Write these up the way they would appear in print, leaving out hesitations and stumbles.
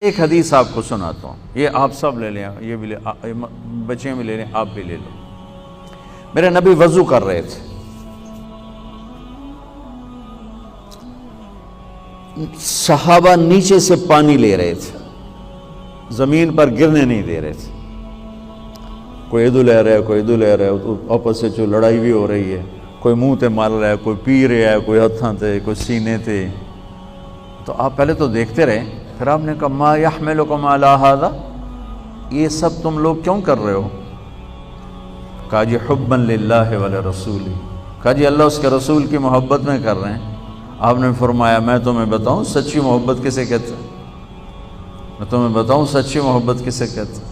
ایک حدیث آپ کو سناتا ہوں، یہ آپ سب لے لیں، یہ بھی بچے بھی لے لیں، آپ بھی لے لو۔ میرے نبی وضو کر رہے تھے، صحابہ نیچے سے پانی لے رہے تھے، زمین پر گرنے نہیں دے رہے تھے۔ کوئی ادھر لے رہا ہے، کوئی ادھر لے رہا ہے، آپس سے جو لڑائی بھی ہو رہی ہے، کوئی منہ تے مار رہا ہے، کوئی پی رہا ہے، کوئی ہتھاں تے، کوئی سینے تے۔ تو آپ پہلے تو دیکھتے رہے، پھر آپ نے کہا ما یحملکم علی ھذا، یہ سب تم لوگ کیوں کر رہے ہو؟ کہا جی حبا للہ ولرسولہ، کہا جی اللہ اس کے رسول کی محبت میں کر رہے ہیں۔ آپ نے فرمایا میں تمہیں بتاؤں سچی محبت کسے کہتے ہیں؟ میں تمہیں بتاؤں سچی محبت کسے کہتے ہیں؟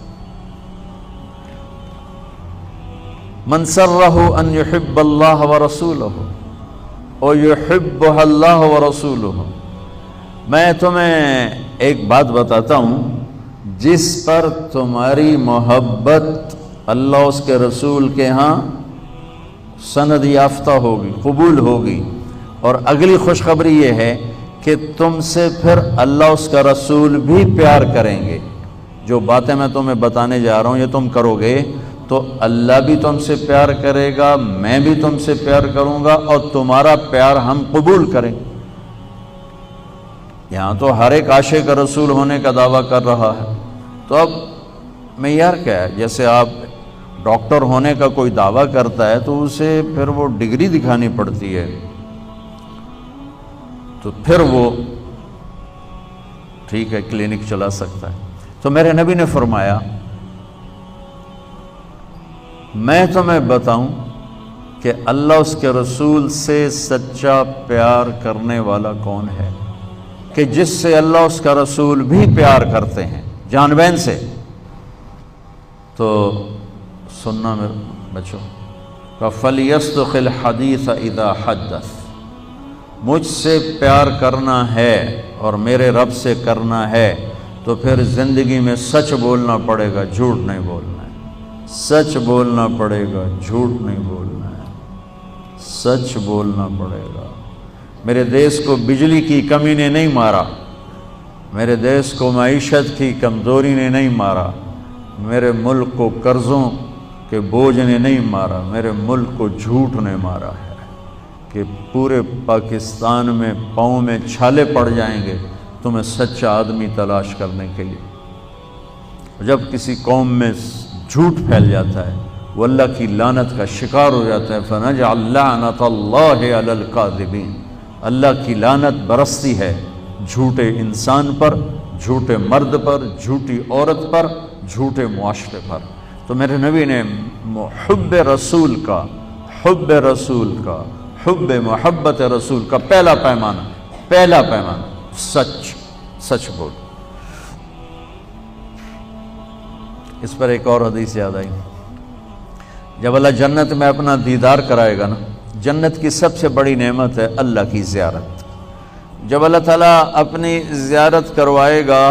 من سرہ ان یحب اللہ ورسولہ او یحبہ اللہ ورسولہ۔ میں تمہیں ایک بات بتاتا ہوں، جس پر تمہاری محبت اللہ اس کے رسول کے ہاں سند یافتہ ہوگی، قبول ہوگی، اور اگلی خوشخبری یہ ہے کہ تم سے پھر اللہ اس کا رسول بھی پیار کریں گے۔ جو باتیں میں تمہیں بتانے جا رہا ہوں یہ تم کرو گے تو اللہ بھی تم سے پیار کرے گا، میں بھی تم سے پیار کروں گا، اور تمہارا پیار ہم قبول کریں گے۔ یہاں تو ہر ایک عاشق رسول ہونے کا دعویٰ کر رہا ہے، تو اب معیار کیا ہے؟ جیسے آپ ڈاکٹر ہونے کا کوئی دعویٰ کرتا ہے تو اسے پھر وہ ڈگری دکھانی پڑتی ہے، تو پھر وہ ٹھیک ہے کلینک چلا سکتا ہے۔ تو میرے نبی نے فرمایا میں تمہیں بتاؤں کہ اللہ اس کے رسول سے سچا پیار کرنے والا کون ہے، کہ جس سے اللہ اس کا رسول بھی پیار کرتے ہیں جان بین سے۔ تو سننا میں بچوں فَلْيَصْدُقِ الْحَدِيثَ إِذَا حَدَّثَ، مجھ سے پیار کرنا ہے اور میرے رب سے کرنا ہے تو پھر زندگی میں سچ بولنا پڑے گا، جھوٹ نہیں بولنا ہے۔ سچ بولنا پڑے گا، جھوٹ نہیں بولنا ہے، سچ بولنا پڑے گا۔ میرے دیس کو بجلی کی کمی نے نہیں مارا، میرے دیس کو معیشت کی کمزوری نے نہیں مارا، میرے ملک کو قرضوں کے بوجھ نے نہیں مارا، میرے ملک کو جھوٹ نے مارا ہے کہ پورے پاکستان میں پاؤں میں چھالے پڑ جائیں گے تمہیں سچا آدمی تلاش کرنے کے لیے۔ جب کسی قوم میں جھوٹ پھیل جاتا ہے وہ اللہ کی لعنت کا شکار ہو جاتا ہے۔ فَنَجْعَلْ لَعْنَةَ اللَّهِ عَلَى الْكَاذِبِينَ، اللہ کی لعنت برستی ہے جھوٹے انسان پر، جھوٹے مرد پر، جھوٹی عورت پر، جھوٹے معاشرے پر۔ تو میرے نبی نے حب رسول کا، حب رسول کا، حب محبت رسول کا پہلا پیمانہ سچ، سچ بول۔ اس پر ایک اور حدیث یاد آئی، جب اللہ جنت میں اپنا دیدار کرائے گا نا، جنت کی سب سے بڑی نعمت ہے اللہ کی زیارت۔ جب اللہ تعالیٰ اپنی زیارت کروائے گا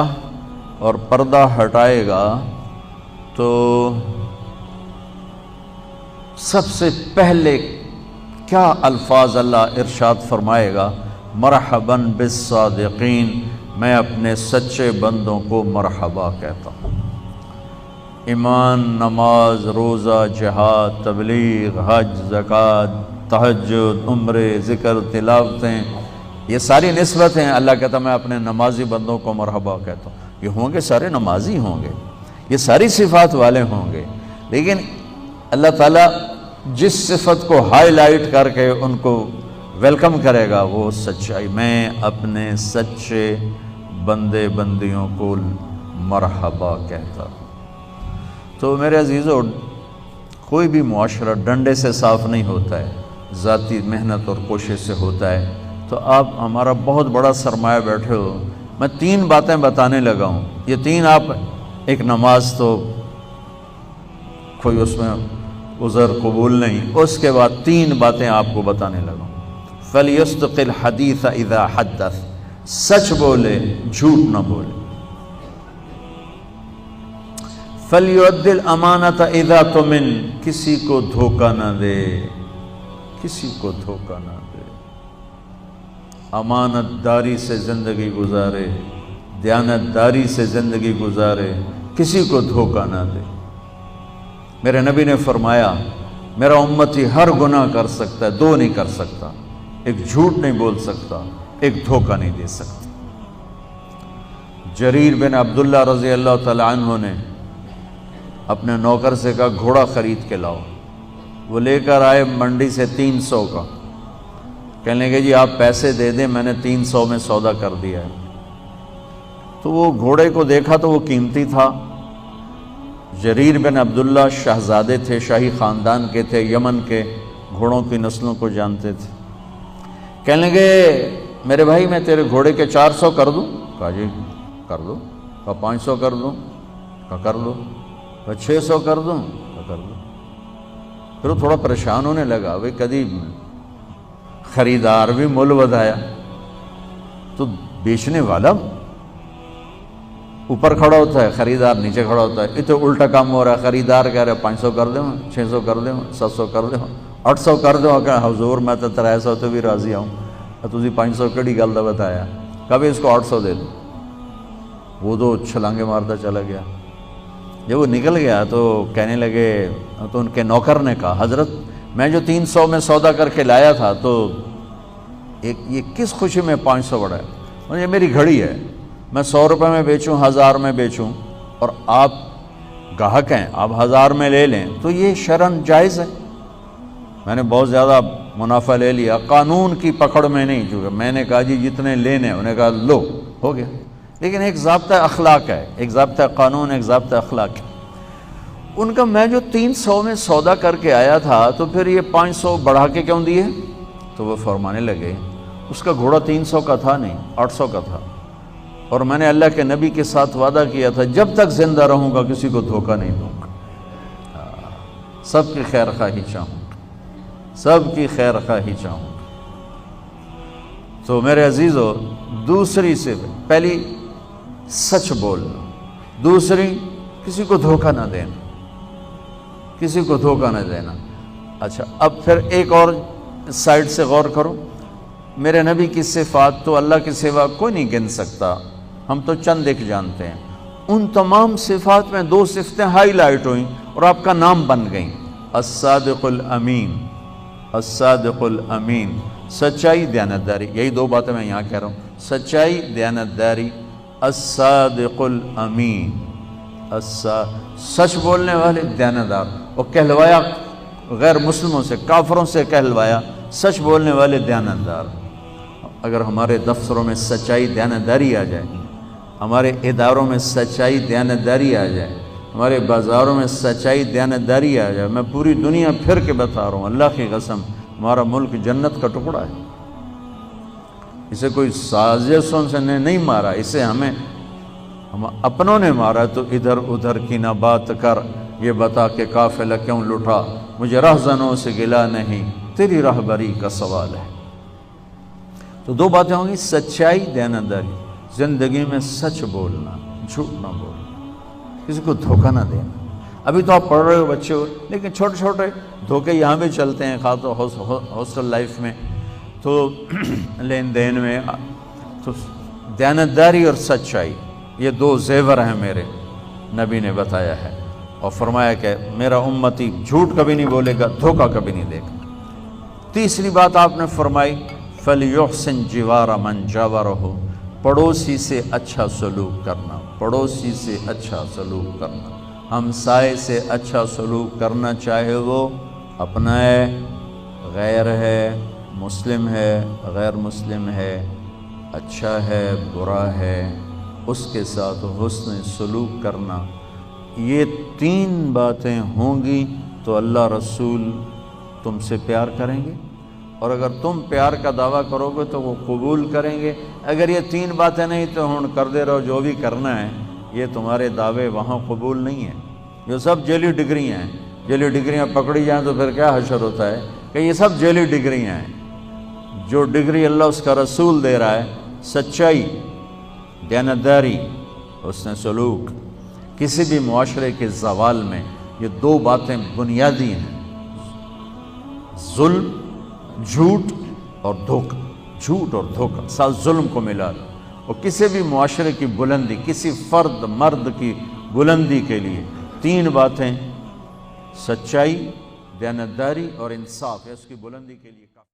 اور پردہ ہٹائے گا تو سب سے پہلے کیا الفاظ اللہ ارشاد فرمائے گا؟ مرحباً بالصادقین، میں اپنے سچے بندوں کو مرحبا کہتا ہوں۔ ایمان، نماز، روزہ، جہاد، تبلیغ، حج، زکوٰۃ، تہجد، عمرے، ذکر، تلاوتیں، یہ ساری نسبتیں اللہ کہتا میں اپنے نمازی بندوں کو مرحبا کہتا ہوں۔ یہ ہوں گے سارے نمازی ہوں گے، یہ ساری صفات والے ہوں گے، لیکن اللہ تعالیٰ جس صفت کو ہائی لائٹ کر کے ان کو ویلکم کرے گا وہ سچائی۔ میں اپنے سچے بندے بندیوں کو مرحبا کہتا ہوں۔ تو میرے عزیزو، کوئی بھی معاشرہ ڈنڈے سے صاف نہیں ہوتا ہے، ذاتی محنت اور کوشش سے ہوتا ہے۔ تو آپ ہمارا بہت بڑا سرمایہ بیٹھے ہو، میں 3 باتیں بتانے لگا ہوں، یہ 3 آپ، ایک نماز تو کوئی اس میں عذر قبول نہیں، اس کے بعد 3 باتیں آپ کو بتانے لگا ہوں۔ فَلْيَصْدُقِ الْحَدِيثَ إِذَا حَدَّثَ، سچ بولے، جھوٹ نہ بولے۔ فَلْيُؤَدِّ الْأَمَانَةَ إِذَا تُؤْمِنَ، کسی کو دھوکہ نہ دے، کسی کو دھوکہ نہ دے، امانت داری سے زندگی گزارے، دیانتداری سے زندگی گزارے، کسی کو دھوکہ نہ دے۔ میرے نبی نے فرمایا میرا امتی ہر گناہ کر سکتا ہے، دو نہیں کر سکتا، ایک جھوٹ نہیں بول سکتا، ایک دھوکہ نہیں دے سکتا۔ جریر بن عبداللہ رضی اللہ تعالیٰ عنہ نے اپنے نوکر سے کہا گھوڑا خرید کے لاؤ، وہ لے کر آئے منڈی سے 300 کا، کہنے لگے جی آپ پیسے دے دیں، میں نے 300 میں سودا کر دیا ہے۔ تو وہ گھوڑے کو دیکھا تو وہ قیمتی تھا۔ جریر بن عبداللہ شہزادے تھے، شاہی خاندان کے تھے، یمن کے گھوڑوں کی نسلوں کو جانتے تھے۔ کہنے لگے میرے بھائی میں تیرے گھوڑے کے 400 کر دوں؟ کہا جی کر دو۔ کہا 500 کر دوں؟ کہا کر دو۔ کہا 600 کر دوں؟ کہا کر دو۔ پھر وہ تھوڑا پریشان ہونے لگا، بھئی کدی خریدار بھی مول ودایا تو بیچنے والا اوپر کھڑا ہوتا ہے، خریدار نیچے کھڑا ہوتا ہے۔ یہ تو الٹا کام ہو رہا ہے، خریدار کہہ رہے 500 کر دیں، 600 کر دیں، 700 کر دیں، 800 کر دو۔ کہ حضور میں تو 300 تو بھی راضی ہوں، تسی 500 کڑی گل دا بتایا، کبھی اس کو 800 دے دو۔ وہ تو چھلانگے مارتا چلا گیا۔ جب وہ نکل گیا تو کہنے لگے، تو ان کے نوکر نے کہا حضرت میں جو 300 میں سودا کر کے لایا تھا تو یہ کس خوشی میں 500 بڑھا ہے؟ یہ میری گھڑی ہے، میں 100 روپے میں بیچوں، 1000 میں بیچوں، اور آپ گاہک ہیں، آپ 1000 میں لے لیں تو یہ شرعاً جائز ہے۔ میں نے بہت زیادہ منافع لے لیا، قانون کی پکڑ میں نہیں، چونکہ میں نے کہا جی جتنے لینے، انہیں کہا لو، ہو گیا۔ لیکن ایک ضابطہ اخلاق ہے، ایک ضابطہ قانون، ایک ضابطہ اخلاق ہے۔ ان کا میں جو 300 میں سودا کر کے آیا تھا تو پھر یہ 500 بڑھا کے کیوں دیے؟ تو وہ فرمانے لگے اس کا گھوڑا 300 کا تھا نہیں، 800 کا تھا، اور میں نے اللہ کے نبی کے ساتھ وعدہ کیا تھا جب تک زندہ رہوں گا کسی کو دھوکہ نہیں دوں گا، سب کی خیر خواہی چاہوں گا، سب کی خیر خواہی چاہوں گا۔ تو میرے عزیزو، دوسری سے پہلی سچ بولنا، دوسری کسی کو دھوکہ نہ دینا، کسی کو دھوکہ نہ دینا۔ اچھا اب پھر ایک اور سائڈ سے غور کرو، میرے نبی کی صفات تو اللہ کے سوا کوئی نہیں گن سکتا، ہم تو چند ایک جانتے ہیں۔ ان تمام صفات میں 2 صفتیں ہائی لائٹ ہوئیں اور آپ کا نام بن گئیں، الصادق الامین، الصادق الامین، سچائی، دیانتداری، یہی 2 باتیں میں یہاں کہہ رہا ہوں، سچائی، دیانتداری، الصادق الامین، سچ بولنے والے، دیانتدار۔ اور کہلوایا غیر مسلموں سے، کافروں سے کہلوایا سچ بولنے والے، دیانتدار۔ اگر ہمارے دفتروں میں سچائی، دیانتداری آ جائے، ہمارے اداروں میں سچائی، دیانتداری آ جائے، ہمارے بازاروں میں سچائی، دیانتداری آ جائے، میں پوری دنیا پھر کے بتا رہا ہوں، اللہ کی قسم ہمارا ملک جنت کا ٹکڑا ہے۔ اسے کوئی سازشوں سے نہیں مارا، اسے ہم اپنوں نے مارا۔ تو ادھر ادھر کی نہ بات کر، یہ بتا کہ قافلہ کیوں لٹا، مجھے رہزنوں سے گلا نہیں، تیری رہبری کا سوال ہے۔ تو 2 باتیں ہوں گی، سچائی، دیانتداری، زندگی میں سچ بولنا، جھوٹ نہ بولنا، کسی کو دھوکہ نہ دینا۔ ابھی تو آپ پڑھ رہے ہو بچے ہو، لیکن چھوٹے چھوٹے دھوکے یہاں بھی چلتے ہیں، خاص طور ہاسٹل لائف میں، تو لین دین میں۔ تو دیانتداری اور سچائی یہ 2 زیور ہیں میرے نبی نے بتایا ہے، اور فرمایا کہ میرا امتی جھوٹ کبھی نہیں بولے گا، دھوکہ کبھی نہیں دے گا۔ تیسری بات آپ نے فرمائی فَلْيُحْسِنْ جِوَارَ مَنْ جَاوَرَهُ، پڑوسی سے اچھا سلوک کرنا، پڑوسی سے اچھا سلوک کرنا، ہمسائے سے اچھا سلوک کرنا، چاہے وہ اپنا ہے، غیر ہے، مسلم ہے، غیر مسلم ہے، اچھا ہے، برا ہے، اس کے ساتھ حسن سلوک کرنا۔ یہ 3 باتیں ہوں گی تو اللہ رسول تم سے پیار کریں گے، اور اگر تم پیار کا دعویٰ کرو گے تو وہ قبول کریں گے۔ اگر یہ 3 باتیں نہیں تو ہن کر دے رہو جو بھی کرنا ہے، یہ تمہارے دعوے وہاں قبول نہیں ہیں۔ یہ سب جعلی ڈگریاں ہیں، جعلی ڈگریاں پکڑی جائیں تو پھر کیا حشر ہوتا ہے کہ یہ سب جعلی ڈگریاں ہیں۔ جو ڈگری اللہ اس کا رسول دے رہا ہے، سچائی، دیانتداری، حسن سلوک، کسی بھی معاشرے کے زوال میں یہ 2 باتیں بنیادی ہیں، ظلم، جھوٹ اور دھوکہ، جھوٹ اور دھوکہ، ساتھ ظلم کو ملا لو۔ اور کسی بھی معاشرے کی بلندی، کسی فرد مرد کی بلندی کے لیے 3 باتیں، سچائی، دیانتداری اور انصاف ہے اس کی بلندی کے لیے